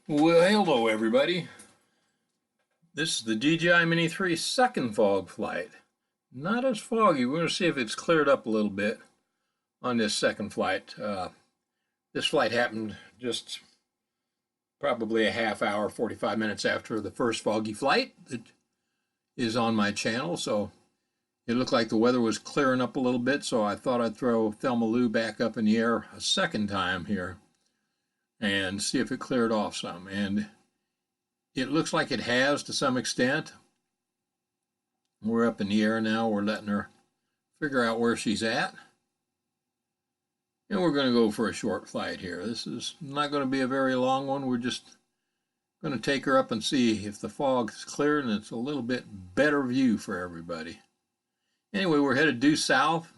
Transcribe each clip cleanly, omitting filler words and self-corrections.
Well, hello everybody. This is the DJI Mini 3 second fog flight. Not as foggy. We're going to see if it's cleared up a little bit on this second flight. This flight happened just probably a half hour, 45 minutes after the first foggy flight that is on my channel. So it looked like the weather was clearing up a little bit, so I thought I'd throw Thelma Lou back up in the air a second time here and see if it cleared off some. And it looks like it has to some extent. We're up in the air now. We're letting her figure out where she's at. And we're going to go for a short flight here. This is not going to be a very long one. We're just going to take her up and see if the fog is clear and it's a little bit better view for everybody. Anyway, we're headed due south.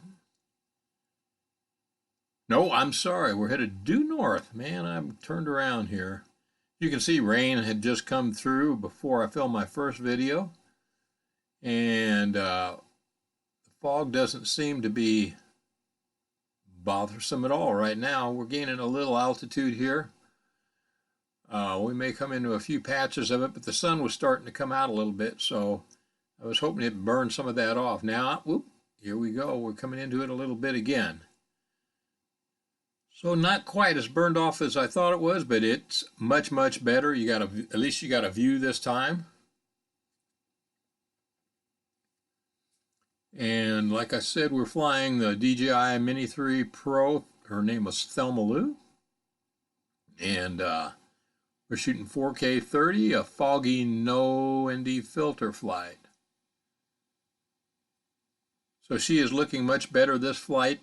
No, I'm sorry. We're headed due north. Man, I'm turned around here. You can see rain had just come through before I filmed my first video. And the fog doesn't seem to be bothersome at all right now. We're gaining a little altitude here. We may come into a few patches of it, but the sun was starting to come out a little bit, so I was hoping it burned some of that off. Now, whoop, here we go. We're coming into it a little bit again. So not quite as burned off as I thought it was, but it's much, much better. At least you got a view this time. And like I said, we're flying the DJI Mini 3 Pro. Her name was Thelma Lou. And we're shooting 4K 30, a foggy no ND filter flight. So she is looking much better this flight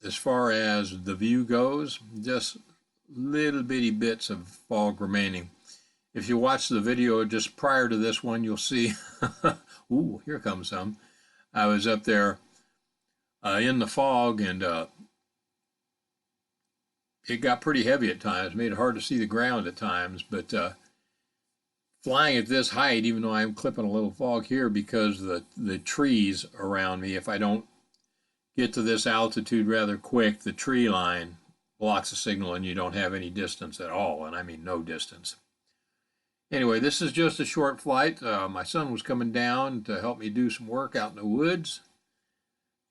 as far as the view goes. Just little bitty bits of fog remaining. If you watch the video just prior to this one, you'll see, ooh, here comes some. I was up there in the fog, and it got pretty heavy at times, made it hard to see the ground at times, but flying at this height, even though I'm clipping a little fog here because the trees around me, if I don't get to this altitude rather quick, the tree line blocks the signal and you don't have any distance at all, and I mean no distance. Anyway, this is just a short flight. My son was coming down to help me do some work out in the woods,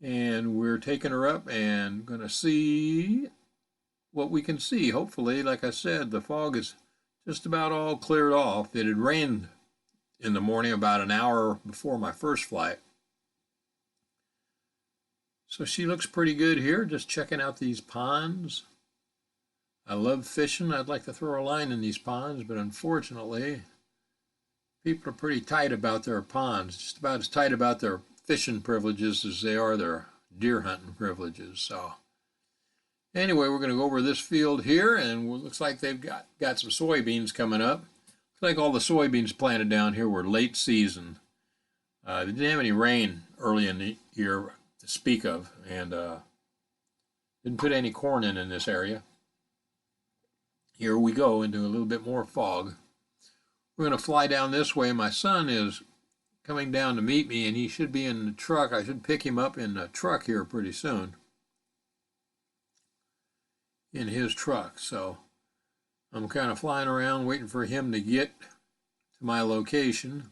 and we're taking her up and going to see what we can see. Hopefully, like I said, the fog is just about all cleared off. It had rained in the morning about an hour before my first flight. So she looks pretty good here, just checking out these ponds. I love fishing. I'd like to throw a line in these ponds, but unfortunately, people are pretty tight about their ponds, just about as tight about their fishing privileges as they are their deer hunting privileges. So anyway, we're going to go over this field here, and it looks like they've got some soybeans coming up. Looks like all the soybeans planted down here were late season. They didn't have any rain early in the year to speak of, and didn't put any corn in this area. Here we go into a little bit more fog. We're going to fly down this way. My son is coming down to meet me, and he should be in the truck. I should pick him up in the truck here pretty soon. In his truck. So I'm kind of flying around waiting for him to get to my location.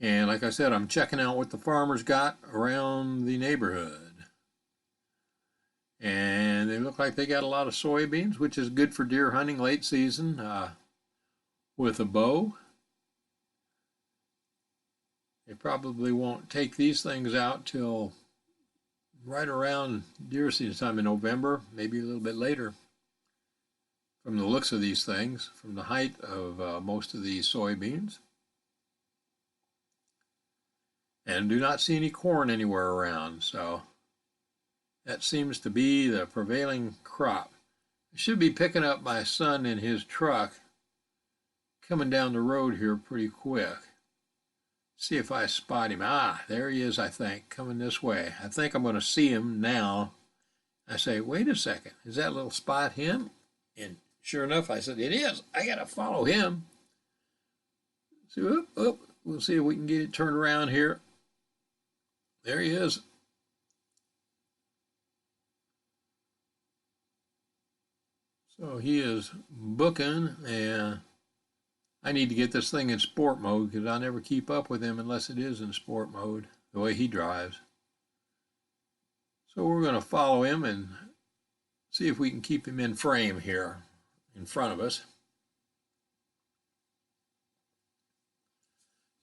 And like I said, I'm checking out what the farmers got around the neighborhood. And they look like they got a lot of soybeans, which is good for deer hunting late season with a bow. They probably won't take these things out till right around deer season time in November, maybe a little bit later. From the looks of these things, from the height of most of these soybeans. And do not see any corn anywhere around, so that seems to be the prevailing crop. I should be picking up my son in his truck coming down the road here pretty quick. See if I spot him. Ah, there he is, I think, coming this way. I think I'm going to see him now. I say, wait a second, is that little spot him? And sure enough, I said, it is. I got to follow him. So, we'll see if we can get it turned around here. There he is. So he is booking, and I need to get this thing in sport mode because I never keep up with him unless it is in sport mode, the way he drives. So we're going to follow him and see if we can keep him in frame here in front of us.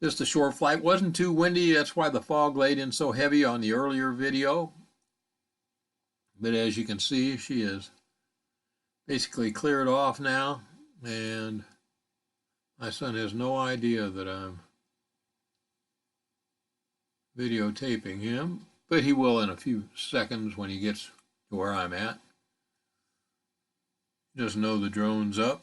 Just a short flight. Wasn't too windy. That's why the fog laid in so heavy on the earlier video. But as you can see, she is basically cleared off now. And my son has no idea that I'm videotaping him. But he will in a few seconds when he gets to where I'm at. Just know the drone's up.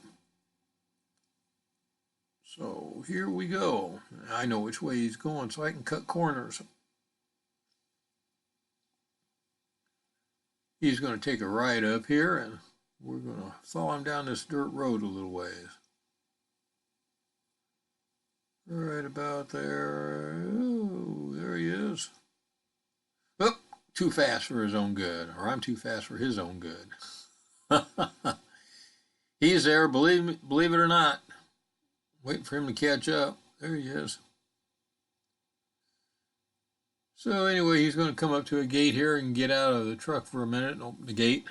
So here we go. I know which way he's going, so I can cut corners. He's going to take a right up here, and we're going to follow him down this dirt road a little ways. Right about there. Oh, there he is. Oh, too fast for his own good, or I'm too fast for his own good. He's there, believe it or not. Waiting for him to catch up. There he is. So anyway, he's going to come up to a gate here and get out of the truck for a minute and open the gate.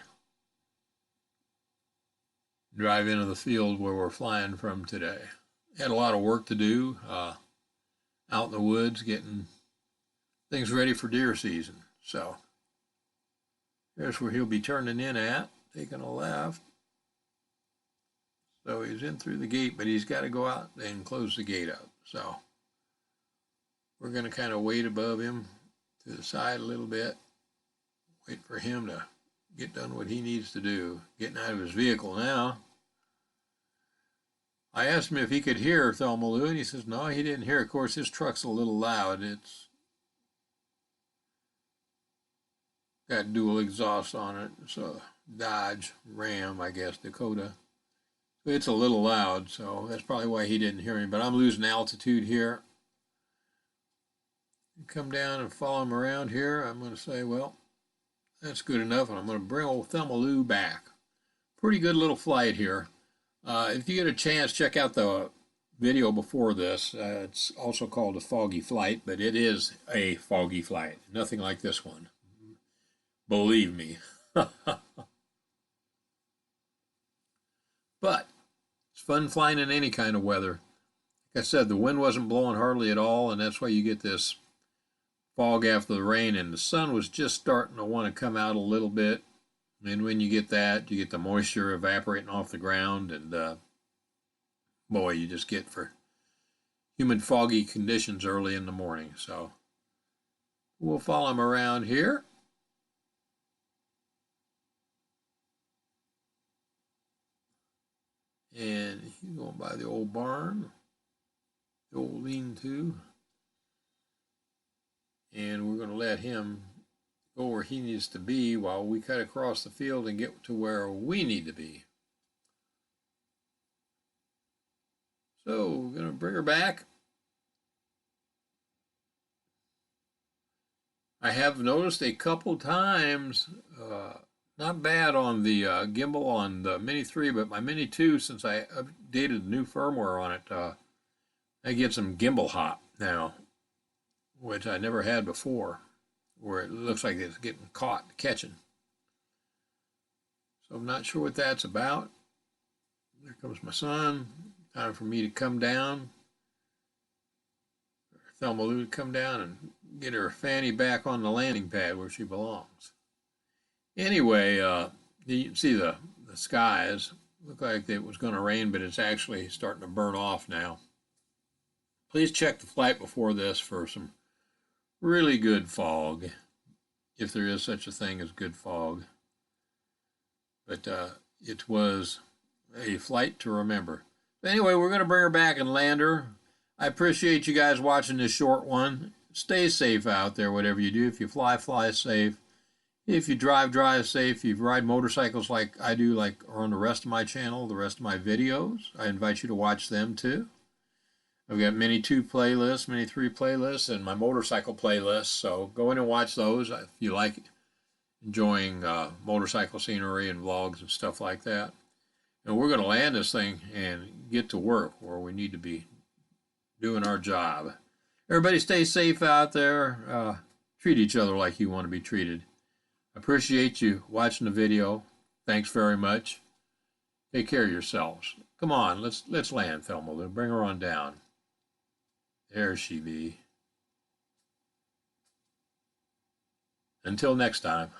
Drive into the field where we're flying from today. Had a lot of work to do out in the woods getting things ready for deer season. So there's where he'll be turning in at, taking a left. So he's in through the gate, but he's got to go out and close the gate up. So we're going to kind of wait above him to the side a little bit, wait for him to get done what he needs to do, getting out of his vehicle now. I asked him if he could hear Thelma Lou, and he says no, he didn't hear. Of course, his truck's a little loud. It's got dual exhaust on it. It's a Dodge Ram, I guess, Dakota. It's a little loud, so that's probably why he didn't hear me. But I'm losing altitude here. Come down and follow him around here. I'm going to say, well, that's good enough, and I'm going to bring old Thelma Lou back. Pretty good little flight here. If you get a chance, check out the video before this. It's also called a foggy flight, but it is a foggy flight. Nothing like this one. Believe me. But it's fun flying in any kind of weather. Like I said, the wind wasn't blowing hardly at all, and that's why you get this fog after the rain, and the sun was just starting to want to come out a little bit. And when you get that, you get the moisture evaporating off the ground, and boy, you just get for humid, foggy conditions early in the morning. So we'll follow him around here. And he's going by the old barn, the old lean-to. And we're going to let him go where he needs to be while we cut across the field and get to where we need to be. So we're going to bring her back. I have noticed a couple times, not bad on the gimbal on the Mini 3, but my Mini 2, since I updated the new firmware on it, I get some gimbal hop now, which I never had before, where it looks like it's getting caught, catching. So I'm not sure what that's about. There comes my son. Time for me to come down. Thelma Lou to come down and get her fanny back on the landing pad where she belongs. Anyway, you can see the skies. Look like it was going to rain, but it's actually starting to burn off now. Please check the flight before this for some really good fog, if there is such a thing as good fog. But it was a flight to remember. But anyway, we're going to bring her back and land her. I appreciate you guys watching this short one. Stay safe out there, whatever you do. If you fly, fly safe. If you drive, drive safe. If you ride motorcycles like I do, like or on the rest of my channel, the rest of my videos, I invite you to watch them too. I've got Mini 2 playlists, Mini 3 playlists, and my motorcycle playlists. So go in and watch those if you like enjoying motorcycle scenery and vlogs and stuff like that. And we're going to land this thing and get to work where we need to be doing our job. Everybody stay safe out there. Treat each other like you want to be treated. Appreciate you watching the video. Thanks very much. Take care of yourselves. Come on, let's land, Thelma Lou. Bring her on down. There she be. Until next time.